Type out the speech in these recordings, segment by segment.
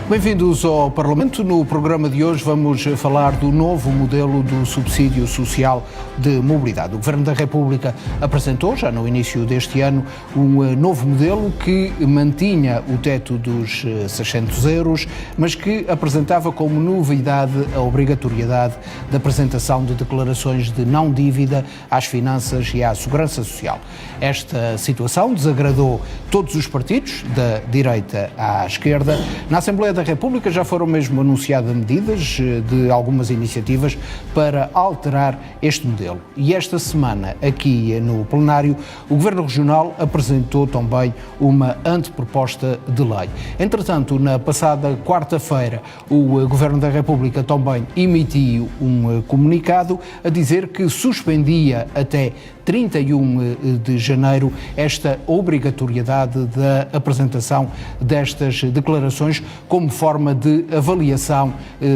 Bem-vindos ao Parlamento. No programa de hoje vamos falar do novo modelo do subsídio social de mobilidade. O Governo da República apresentou, já no início deste ano, um novo modelo que mantinha o teto dos 600 euros, mas que apresentava como novidade a obrigatoriedade da apresentação de declarações de não dívida às finanças e à segurança social. Esta situação desagradou todos os partidos, da direita à esquerda. Na Assembleia da República já foram mesmo anunciadas medidas de algumas iniciativas para alterar este modelo. E esta semana, aqui no plenário, o Governo Regional apresentou também uma anteproposta de lei. Entretanto, na passada quarta-feira, o Governo da República também emitiu um comunicado a dizer que suspendia até 31 de janeiro esta obrigatoriedade da apresentação destas declarações como forma de avaliação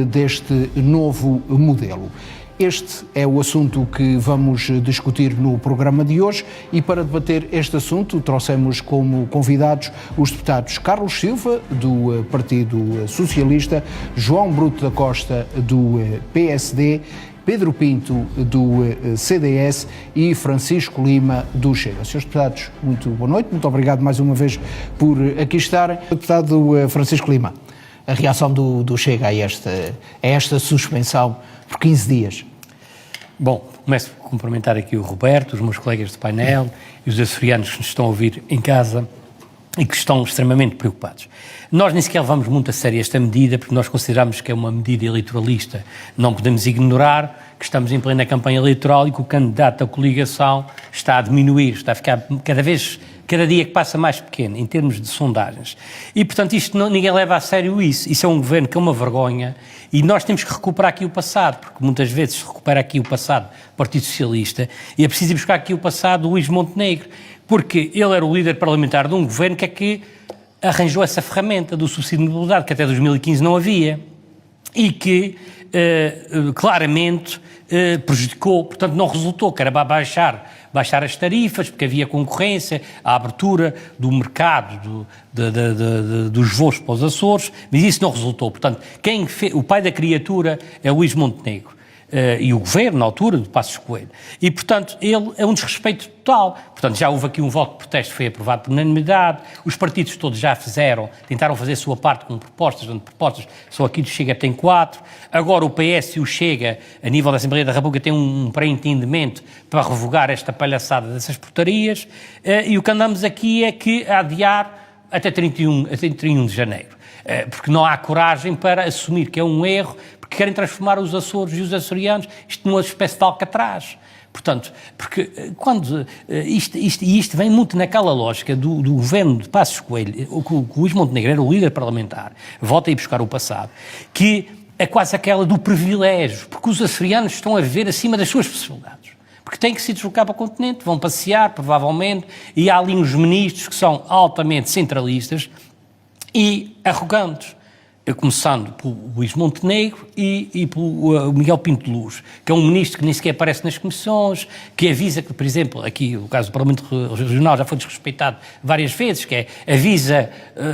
deste novo modelo. Este é o assunto que vamos discutir no programa de hoje e para debater este assunto trouxemos como convidados os deputados Carlos Silva, do Partido Socialista, João Bruto da Costa, do PSD, Pedro Pinto, do CDS e Francisco Lima, do Chega. Senhores deputados, muito boa noite, muito obrigado mais uma vez por aqui estarem. Deputado Francisco Lima, a reação do Chega a esta suspensão por 15 dias? Bom, começo a cumprimentar aqui o Roberto, os meus colegas de painel e os açorianos que nos estão a ouvir em casa e que estão extremamente preocupados. Nós nem sequer levamos muito a sério esta medida porque nós consideramos que é uma medida eleitoralista. Não podemos ignorar que estamos em plena campanha eleitoral e que o candidato da coligação está a diminuir, está a ficar cada dia que passa mais pequeno, em termos de sondagens. E, portanto, ninguém leva a sério isso. Isso é um governo que é uma vergonha e nós temos que recuperar aqui o passado, porque muitas vezes se recupera aqui o passado do Partido Socialista e é preciso ir buscar aqui o passado do Luís Montenegro, porque ele era o líder parlamentar de um governo que arranjou essa ferramenta do subsídio de mobilidade, que até 2015 não havia, e que claramente prejudicou, portanto não resultou, que era baixar as tarifas, porque havia concorrência, a abertura do mercado dos voos para os Açores, mas isso não resultou. Portanto, o pai da criatura é Luís Montenegro. E o governo, na altura, do Passos Coelho. E, portanto, ele é um desrespeito total. Portanto, já houve aqui um voto de protesto que foi aprovado por unanimidade, os partidos todos já tentaram fazer a sua parte com propostas, só aqui do Chega tem 4, agora o PS e o Chega, a nível da Assembleia da República, têm um pré-entendimento para revogar esta palhaçada dessas portarias, e o que andamos aqui é que a adiar até 31 de janeiro. Porque não há coragem para assumir que é um erro, porque querem transformar os Açores e os açorianos isto numa espécie de Alcatraz. Portanto, porque quando isto vem muito naquela lógica do governo de Passos Coelho, o Luís Montenegro era o líder parlamentar, volta a ir buscar o passado, que é quase aquela do privilégio, porque os açorianos estão a viver acima das suas possibilidades. Porque têm que se deslocar para o continente, vão passear, provavelmente, e há ali uns ministros que são altamente centralistas e arrogantes, começando pelo Luís Montenegro e pelo Miguel Pinto de Luz, que é um ministro que nem sequer aparece nas comissões, que avisa que, por exemplo, aqui o caso do Parlamento Regional já foi desrespeitado várias vezes, que avisa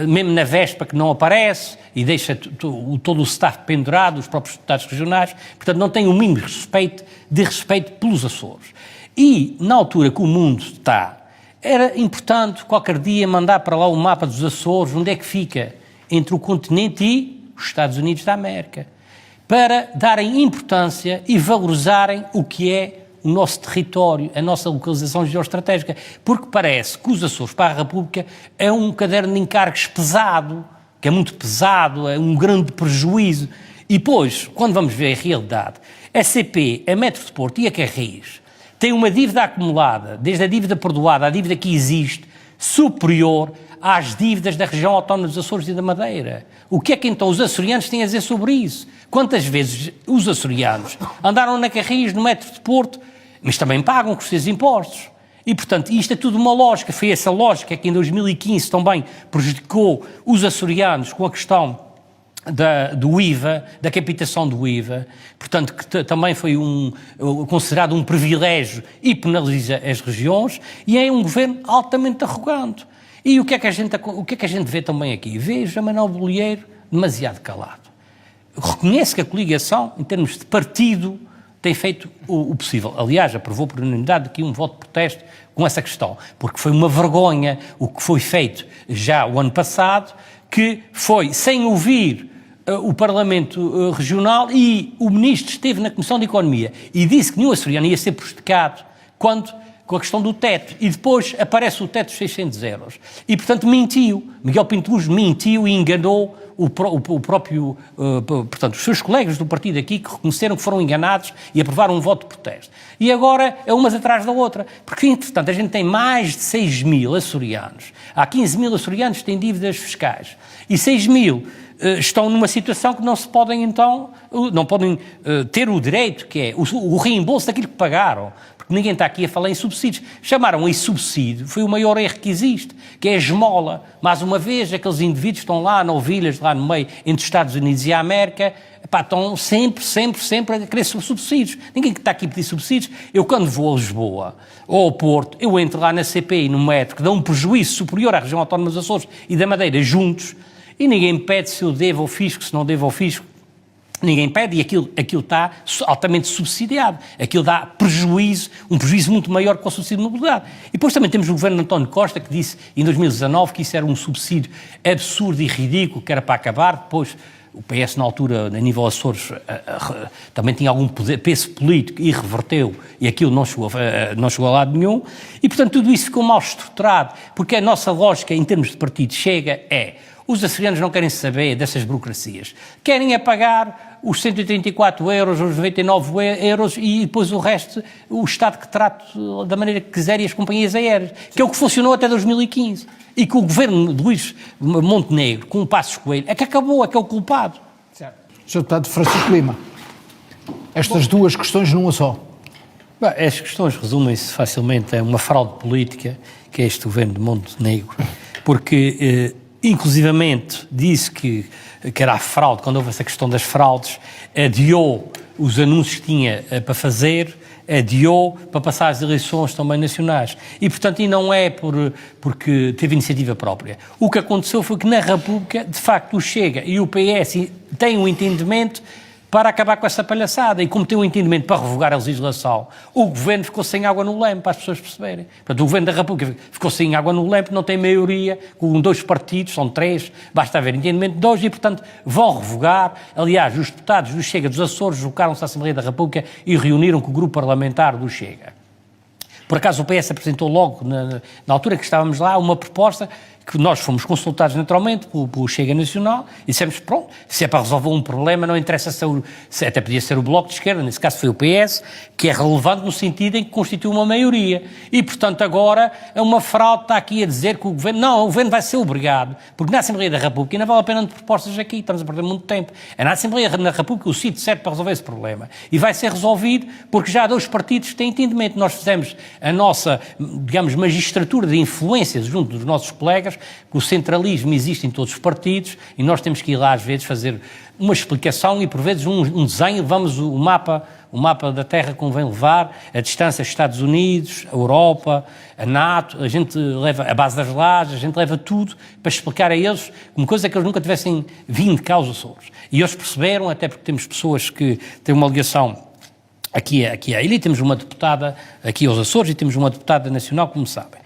mesmo na véspera que não aparece e deixa todo o staff pendurado, os próprios deputados regionais, portanto não tem o mínimo de respeito pelos Açores. E, na altura que o mundo está, era importante qualquer dia mandar para lá o mapa dos Açores, onde é que fica entre o continente e os Estados Unidos da América, para darem importância e valorizarem o que é o nosso território, a nossa localização geoestratégica, porque parece que os Açores para a República é um caderno de encargos pesado, que é muito pesado, é um grande prejuízo, e depois, quando vamos ver a realidade, a CP, a Metro de Porto e a Carris têm uma dívida acumulada, desde a dívida perdoada à dívida que existe, superior às dívidas da região autónoma dos Açores e da Madeira. O que é que então os açorianos têm a dizer sobre isso? Quantas vezes os açorianos andaram na Carris, no Metro de Porto, mas também pagam com os seus impostos? E, portanto, isto é tudo uma lógica. Foi essa lógica que em 2015 também prejudicou os açorianos com a questão do IVA, da captação do IVA, portanto, que também foi considerado um privilégio e penaliza as regiões, e é um governo altamente arrogante. E o que é que a gente vê também aqui? Veja Manuel Bolieiro demasiado calado. Reconhece que a coligação, em termos de partido, tem feito o possível. Aliás, aprovou por unanimidade aqui um voto de protesto com essa questão, porque foi uma vergonha o que foi feito já o ano passado, que foi sem ouvir o Parlamento Regional, e o Ministro esteve na Comissão de Economia e disse que nenhum açoriano ia ser prejudicado com a questão do teto, e depois aparece o teto de 600 euros. E, portanto, mentiu. Miguel Pinto Luz mentiu e enganou o próprio, portanto, os seus colegas do partido aqui, que reconheceram que foram enganados e aprovaram um voto de protesto. E agora é umas atrás da outra, porque, entretanto, a gente tem mais de 6 mil açorianos. Há 15 mil açorianos que têm dívidas fiscais. E 6 mil estão numa situação que não se podem, então, não podem ter o direito, que é o reembolso daquilo que pagaram. Porque ninguém está aqui a falar em subsídios. Chamaram isso subsídio, foi o maior erro que existe, que é a esmola. Mais uma vez, aqueles indivíduos estão lá, novilhas, lá no meio, entre os Estados Unidos e a América, estão sempre a querer subsídios. Ninguém que está aqui a pedir subsídios. Eu, quando vou a Lisboa ou ao Porto, eu entro lá na CPI, no metro, que dá um prejuízo superior à região autónoma dos Açores e da Madeira juntos, e ninguém me pede se eu devo ao fisco, se não devo ao fisco. Ninguém pede, e aquilo está altamente subsidiado. Aquilo dá prejuízo, um prejuízo muito maior que o subsídio de mobilidade. E depois também temos o governo de António Costa, que disse em 2019 que isso era um subsídio absurdo e ridículo, que era para acabar. Depois o PS, na altura, a nível Açores, também tinha algum peso político e reverteu, e aquilo não chegou a lado nenhum. E, portanto, tudo isso ficou mal estruturado, porque a nossa lógica, em termos de partido, chega os açorianos não querem saber dessas burocracias. Querem é pagar os 134 euros, os 99 euros e depois o resto, o Estado que trate da maneira que quiser e as companhias aéreas, que é o que funcionou até 2015. E que o governo de Luís Montenegro, com o Passos Coelho, é que acabou, é que é o culpado. Certo. Sr. Deputado Francisco Lima, estas duas questões numa só. Bem, as questões resumem-se facilmente a uma fraude política, que é este governo de Montenegro, porque inclusivamente disse que era a fraude, quando houve essa questão das fraudes, adiou os anúncios que tinha para fazer, adiou para passar as eleições também nacionais. E, portanto, e não é porque teve iniciativa própria. O que aconteceu foi que na República, de facto, o Chega e o PS têm um entendimento para acabar com essa palhaçada. E como tem um entendimento para revogar a legislação, o governo ficou sem água no lempo, para as pessoas perceberem. Portanto, o governo da República ficou sem água no lempo, não tem maioria, com 2 partidos, são 3, basta haver entendimento de 2 e, portanto, vão revogar. Aliás, os deputados do Chega dos Açores deslocaram-se à Assembleia da República e reuniram com o grupo parlamentar do Chega. Por acaso o PS apresentou logo, na altura que estávamos lá, uma proposta que nós fomos consultados naturalmente pelo Chega Nacional e dissemos, pronto, se é para resolver um problema, não interessa se até podia ser o Bloco de Esquerda, nesse caso foi o PS, que é relevante no sentido em que constitui uma maioria. E, portanto, agora é uma fraude, está aqui a dizer que o Governo vai ser obrigado, porque na Assembleia da República não vale a pena de propostas aqui, estamos a perder muito tempo. É na Assembleia da República o sítio certo para resolver esse problema. E vai ser resolvido porque já há 2 partidos que têm entendimento. Nós fizemos a nossa, digamos, magistratura de influência junto dos nossos colegas, que o centralismo existe em todos os partidos e nós temos que ir lá às vezes fazer uma explicação e por vezes um desenho, vamos o mapa da Terra convém levar, a distância Estados Unidos, a Europa, a NATO, a gente leva a base das lajes, a gente leva tudo para explicar a eles uma coisa que eles nunca tivessem vindo cá aos Açores. E eles perceberam, até porque temos pessoas que têm uma ligação aqui à ilha, temos uma deputada aqui aos Açores e temos uma deputada nacional, como sabem.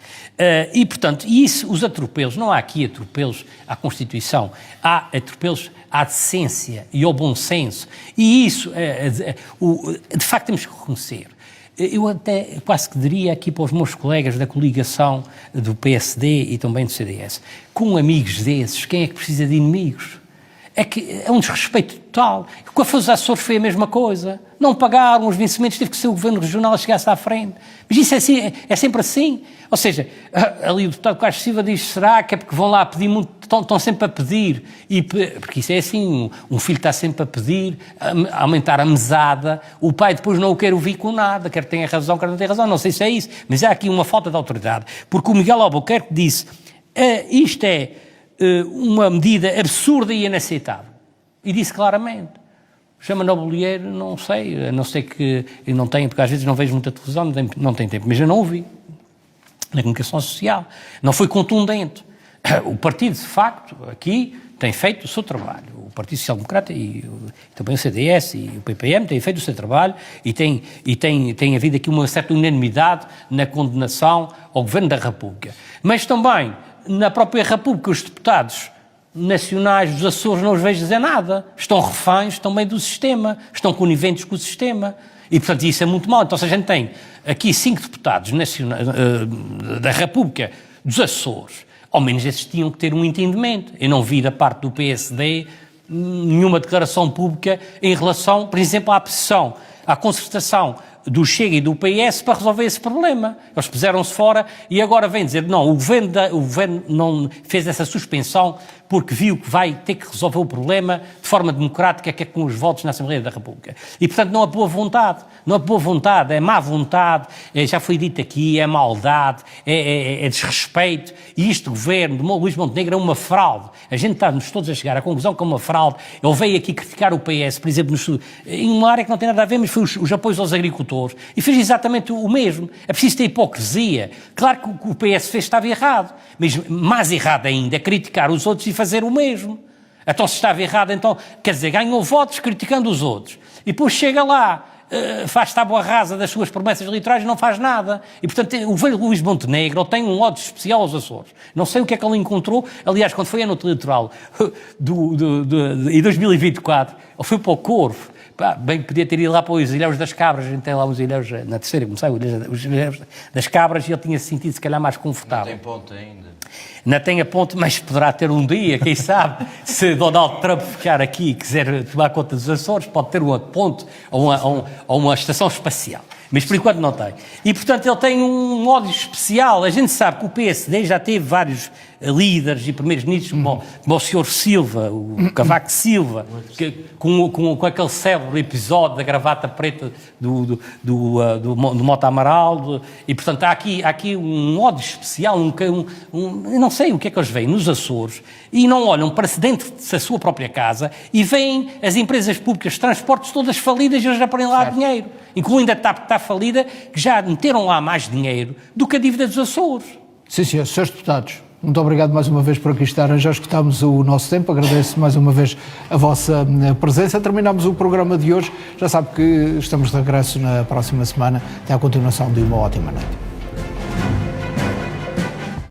E, portanto, os atropelos, não há aqui atropelos à Constituição, há atropelos à decência e ao bom senso. E isso, de facto, temos que reconhecer. Eu até quase que diria aqui para os meus colegas da coligação do PSD e também do CDS, com amigos desses, quem é que precisa de inimigos? É que é um desrespeito total. Com a Foz Açores foi a mesma coisa. Não pagaram os vencimentos, teve que ser o governo regional a chegar-se à frente. Mas isso é sempre assim. Ou seja, ali o deputado Carlos Silva diz, será que é porque vão lá pedir muito, estão sempre a pedir, porque isso é assim, um filho está sempre a pedir, a aumentar a mesada, o pai depois não o quer ouvir com nada, quer tenha razão, quer não tenha razão, não sei se é isso, mas há aqui uma falta de autoridade, porque o Miguel Albuquerque disse, isto é uma medida absurda e inaceitável, e disse claramente. Chama Nobolieiro, não sei, a não ser que eu não tenho, porque às vezes não vejo muita televisão, não tenho tempo, mas eu não ouvi na comunicação social. Não foi contundente. O partido, de facto, aqui tem feito o seu trabalho. O Partido Social Democrata e também o CDS e o PPM têm feito o seu trabalho e tem havido aqui uma certa unanimidade na condenação ao Governo da República. Mas também, na própria República, os deputados nacionais dos Açores não os vejo dizer nada. Estão reféns também do sistema, estão coniventes com o sistema. E, portanto, isso é muito mau. Então, se a gente tem aqui 5 deputados da República dos Açores, ao menos esses tinham que ter um entendimento. Eu não vi da parte do PSD nenhuma declaração pública em relação, por exemplo, à pressão, à concertação do Chega e do PS para resolver esse problema. Eles puseram-se fora e agora vêm dizer, não, o governo não fez essa suspensão porque viu que vai ter que resolver o problema de forma democrática, que é com os votos na Assembleia da República. E, portanto, não há boa vontade. Não há boa vontade, é má vontade, já foi dito aqui, é maldade, é desrespeito. E este governo de Luís Montenegro é uma fraude. A gente está-nos todos a chegar à conclusão que é uma fraude. Ele veio aqui criticar o PS, por exemplo, em uma área que não tem nada a ver, mas foi os apoios aos agricultores. E fez exatamente o mesmo. É preciso ter hipocrisia. Claro que o que o PS fez estava errado, mas mais errado ainda é criticar os outros e fazer o mesmo. Então, se estava errado, então, quer dizer, ganhou votos criticando os outros. E depois chega lá, faz tábua rasa das suas promessas eleitorais e não faz nada. E, portanto, o velho Luís Montenegro tem um ódio especial aos Açores. Não sei o que é que ele encontrou. Aliás, quando foi ano eleitoral em 2024, ele foi para o Corvo. Bem, podia ter ido lá para os Ilhéus das Cabras. A gente tem lá os Ilhéus, na terceira, como sabe, os Ilhéus das Cabras, e ele tinha se sentido, se calhar, mais confortável. Não tem ponte ainda. Não tem a ponte, mas poderá ter um dia, quem sabe, se Donald Trump ficar aqui e quiser tomar conta dos Açores, pode ter uma ponte ou uma estação espacial. Mas por enquanto não tem. E, portanto, ele tem um ódio especial. A gente sabe que o PSD já teve vários líderes e primeiros-ministros, como o Sr. Silva, o Cavaco Silva, com aquele célebre episódio da gravata preta do Mota Amaral. E, portanto, há aqui um ódio especial, eu não sei o que é que eles veem nos Açores e não olham para dentro da sua própria casa e veem as empresas públicas de transportes todas falidas e eles já põem lá dinheiro. Incluindo a TAP que está falida, que já meteram lá mais dinheiro do que a dívida dos Açores. Sim, senhor. Senhores deputados, muito obrigado mais uma vez por aqui estarem. Já escutámos o nosso tempo. Agradeço mais uma vez a vossa presença. Terminamos o programa de hoje. Já sabe que estamos de regresso na próxima semana. Até à continuação de uma ótima noite.